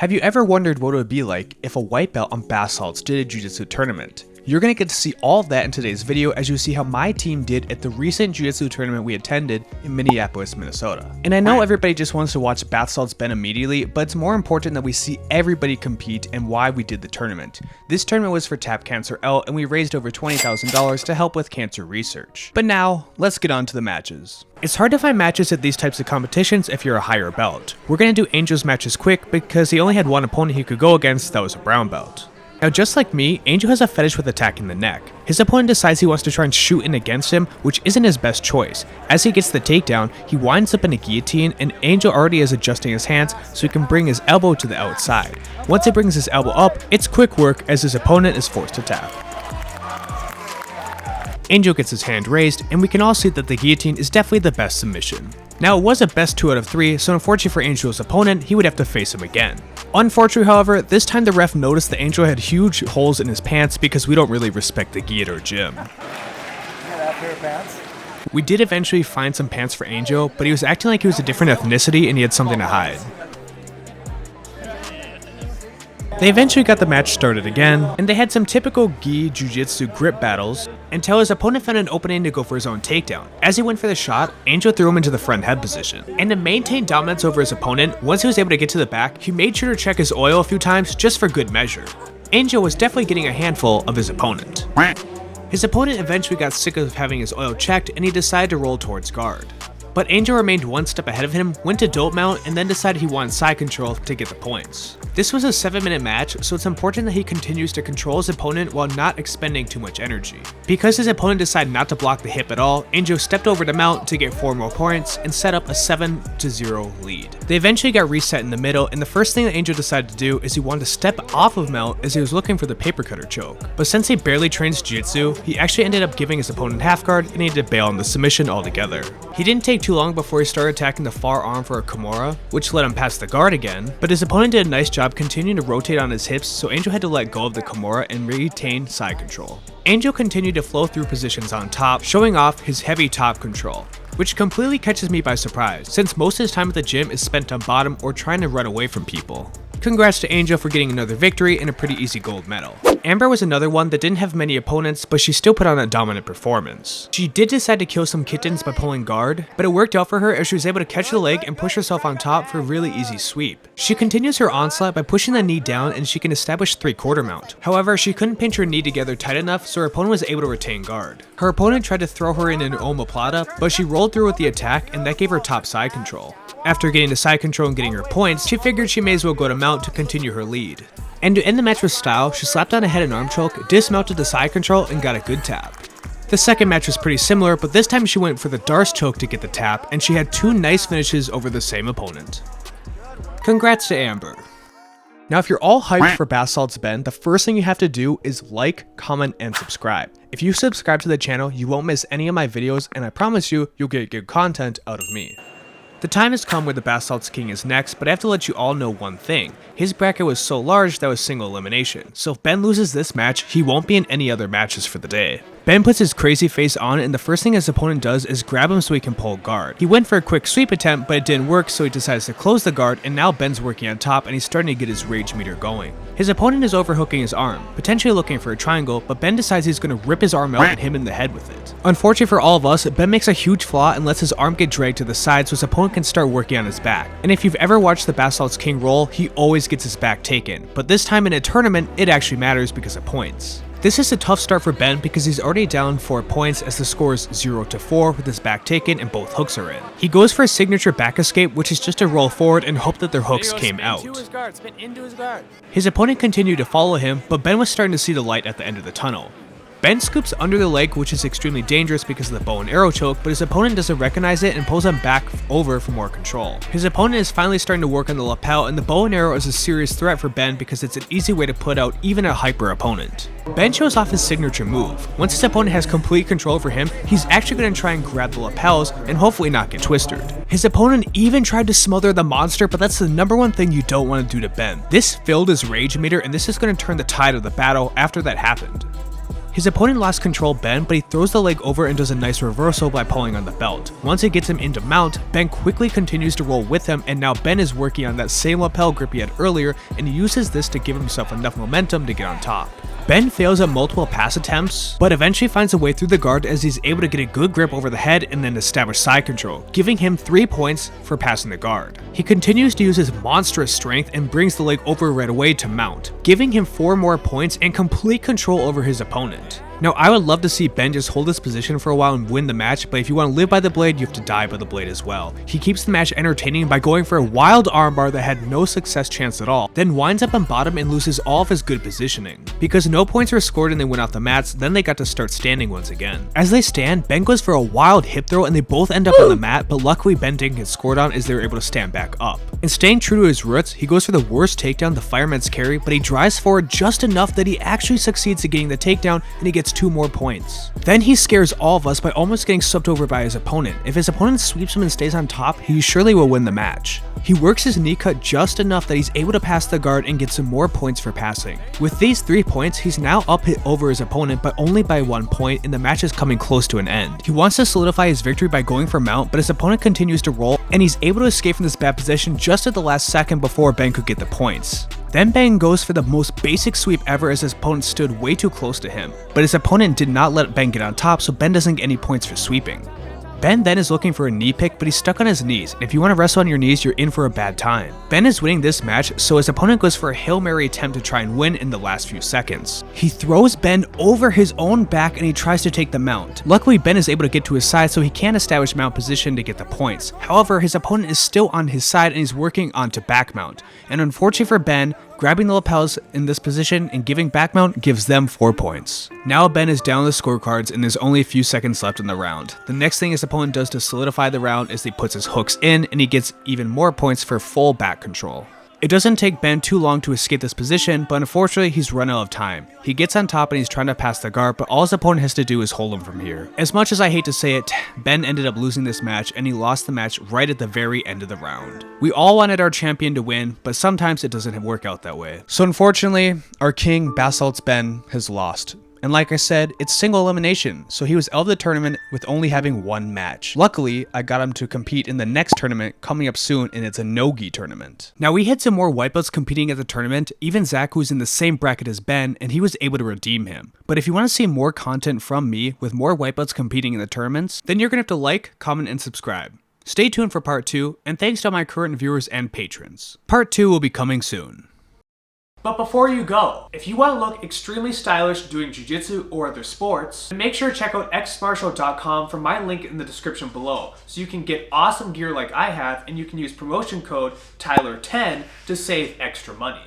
Have you ever wondered what it would be like if a white belt on bath salts did a jiu-jitsu tournament? You're going to get to see all of that in today's video as you see how my team did at the recent jiu-jitsu tournament we attended in Minneapolis, Minnesota. And I know everybody just wants to watch bath salts bend immediately, but it's more important that we see everybody compete and why we did the tournament. This tournament was for Tap Cancer L and we raised over $20,000 to help with cancer research. But now, let's get on to the matches. It's hard to find matches at these types of competitions if you're a higher belt. We're going to do Angel's matches quick because he only had one opponent he could go against that was a brown belt. Now just like me, Angel has a fetish with attacking the neck. His opponent decides he wants to try and shoot in against him, which isn't his best choice. As he gets the takedown, he winds up in a guillotine and Angel already is adjusting his hands so he can bring his elbow to the outside. Once he brings his elbow up, it's quick work as his opponent is forced to tap. Angel gets his hand raised, and we can all see that the guillotine is definitely the best submission. Now it was a best 2 out of 3, so unfortunately for Angel's opponent, he would have to face him again. Unfortunately, however, this time the ref noticed that Angel had huge holes in his pants because we don't really respect the gi at our gym. We did eventually find some pants for Angel, but he was acting like he was a different ethnicity and he had something to hide. They eventually got the match started again, and they had some typical gi jiu-jitsu grip battles until his opponent found an opening to go for his own takedown. As he went for the shot, Angel threw him into the front head position. And to maintain dominance over his opponent, once he was able to get to the back, he made sure to check his oil a few times just for good measure. Angel was definitely getting a handful of his opponent. His opponent eventually got sick of having his oil checked and he decided to roll towards guard. But Angel remained one step ahead of him, went to dope mount, and then decided he wanted side control to get the points. This was a 7-minute match, so it's important that he continues to control his opponent while not expending too much energy. Because his opponent decided not to block the hip at all, Angel stepped over to mount to get 4 more points and set up a 7-0 lead. They eventually got reset in the middle, and the first thing that Angel decided to do is he wanted to step off of mount as he was looking for the paper cutter choke. But since he barely trains jiu-jitsu, he actually ended up giving his opponent half guard and he had to bail on the submission altogether. He didn't take too long before he started attacking the far arm for a Kimura, which let him pass the guard again, but his opponent did a nice job continuing to rotate on his hips, so Angel had to let go of the Kimura and retain side control. Angel continued to flow through positions on top, showing off his heavy top control, which completely catches me by surprise, since most of his time at the gym is spent on bottom or trying to run away from people. Congrats to Angel for getting another victory and a pretty easy gold medal. Amber was another one that didn't have many opponents, but she still put on a dominant performance. She did decide to kill some kittens by pulling guard, but it worked out for her as she was able to catch the leg and push herself on top for a really easy sweep. She continues her onslaught by pushing the knee down and she can establish 3/4 mount. However, she couldn't pinch her knee together tight enough, so her opponent was able to retain guard. Her opponent tried to throw her in an omoplata, but she rolled through with the attack and that gave her top side control. After getting to side control and getting her points, she figured she may as well go to mount to continue her lead. And to end the match with style, she slapped on a head and arm choke, dismounted the side control, and got a good tap. The second match was pretty similar, but this time she went for the Darce choke to get the tap, and she had 2 nice finishes over the same opponent. Congrats to Amber. Now if you're all hyped for bath salts bend, the first thing you have to do is like, comment, and subscribe. If you subscribe to the channel, you won't miss any of my videos, and I promise you'll get good content out of me. The time has come where the Bath Salts King is next, but I have to let you all know one thing. His bracket was so large that was single elimination, so if Ben loses this match, he won't be in any other matches for the day. Ben puts his crazy face on and the first thing his opponent does is grab him so he can pull guard. He went for a quick sweep attempt, but it didn't work, so he decides to close the guard, and now Ben's working on top and he's starting to get his rage meter going. His opponent is overhooking his arm, potentially looking for a triangle, but Ben decides he's going to rip his arm out and hit him in the head with it. Unfortunately for all of us, Ben makes a huge flaw and lets his arm get dragged to the side so his opponent can start working on his back. And if you've ever watched the Bath Salts King roll, he always gets his back taken, but this time in a tournament, it actually matters because of points. This is a tough start for Ben because he's already down 4 points as the score is 0-4 with his back taken and both hooks are in. He goes for a signature back escape, which is just a roll forward and hope that their hooks came out. His opponent continued to follow him, but Ben was starting to see the light at the end of the tunnel. Ben scoops under the leg, which is extremely dangerous because of the bow and arrow choke, but his opponent doesn't recognize it and pulls him back over for more control. His opponent is finally starting to work on the lapel, and the bow and arrow is a serious threat for Ben because it's an easy way to put out even a hyper opponent. Ben shows off his signature move. Once his opponent has complete control over him, he's actually going to try and grab the lapels and hopefully not get twisted. His opponent even tried to smother the monster, but that's the #1 thing you don't want to do to Ben. This filled his rage meter, and this is going to turn the tide of the battle after that happened. His opponent lost control of Ben, but he throws the leg over and does a nice reversal by pulling on the belt. Once it gets him into mount, Ben quickly continues to roll with him, and now Ben is working on that same lapel grip he had earlier, and he uses this to give himself enough momentum to get on top. Ben fails at multiple pass attempts, but eventually finds a way through the guard as he's able to get a good grip over the head and then establish side control, giving him 3 points for passing the guard. He continues to use his monstrous strength and brings the leg over right away to mount, giving him 4 more points and complete control over his opponent. Now, I would love to see Ben just hold this position for a while and win the match, but if you want to live by the blade, you have to die by the blade as well. He keeps the match entertaining by going for a wild armbar that had no success chance at all, then winds up on bottom and loses all of his good positioning. Because no points were scored and they went off the mats, then they got to start standing once again. As they stand, Ben goes for a wild hip throw and they both end up on the mat, but luckily Ben didn't get scored on as they were able to stand back up. And staying true to his roots, he goes for the worst takedown the fireman's carry, but he drives forward just enough that he actually succeeds at getting the takedown and he gets 2 more points. Then he scares all of us by almost getting swept over by his opponent. If his opponent sweeps him and stays on top, he surely will win the match. He works his knee cut just enough that he's able to pass the guard and get some more points for passing. With these 3 points, he's now up hit over his opponent, but only by 1 point, and the match is coming close to an end. He wants to solidify his victory by going for mount, but his opponent continues to roll, and he's able to escape from this bad position just at the last second before Ben could get the points. Then Ben goes for the most basic sweep ever as his opponent stood way too close to him, but his opponent did not let Ben get on top, so Ben doesn't get any points for sweeping. Ben then is looking for a knee pick, but he's stuck on his knees, and if you want to wrestle on your knees, you're in for a bad time. Ben is winning this match, so his opponent goes for a Hail Mary attempt to try and win in the last few seconds. He throws Ben over his own back and he tries to take the mount. Luckily, Ben is able to get to his side, so he can establish mount position to get the points. However, his opponent is still on his side and he's working onto back mount. And unfortunately for Ben, grabbing the lapels in this position and giving back mount gives them 4 points. Now Ben is down the scorecards and there's only a few seconds left in the round. The next thing his opponent does to solidify the round is he puts his hooks in and he gets even more points for full back control. It doesn't take Ben too long to escape this position, but unfortunately he's run out of time. He gets on top and he's trying to pass the guard, but all his opponent has to do is hold him from here. As much as I hate to say it, Ben ended up losing this match and he lost the match right at the very end of the round. We all wanted our champion to win, but sometimes it doesn't work out that way. So unfortunately, our king, Basalt's Ben, has lost. And like I said, it's single elimination, so he was out of the tournament with only having 1 match. Luckily, I got him to compete in the next tournament coming up soon, and it's a no-gi tournament. Now, we had some more white belts competing at the tournament, even Zach, who's in the same bracket as Ben, and he was able to redeem him. But if you want to see more content from me with more white belts competing in the tournaments, then you're gonna have to like, comment, and subscribe. Stay tuned for part 2, and thanks to all my current viewers and patrons. Part 2 will be coming soon. But before you go, if you want to look extremely stylish doing jiu-jitsu or other sports, then make sure to check out xmartial.com from my link in the description below, so you can get awesome gear like I have, and you can use promotion code Tyler10 to save extra money.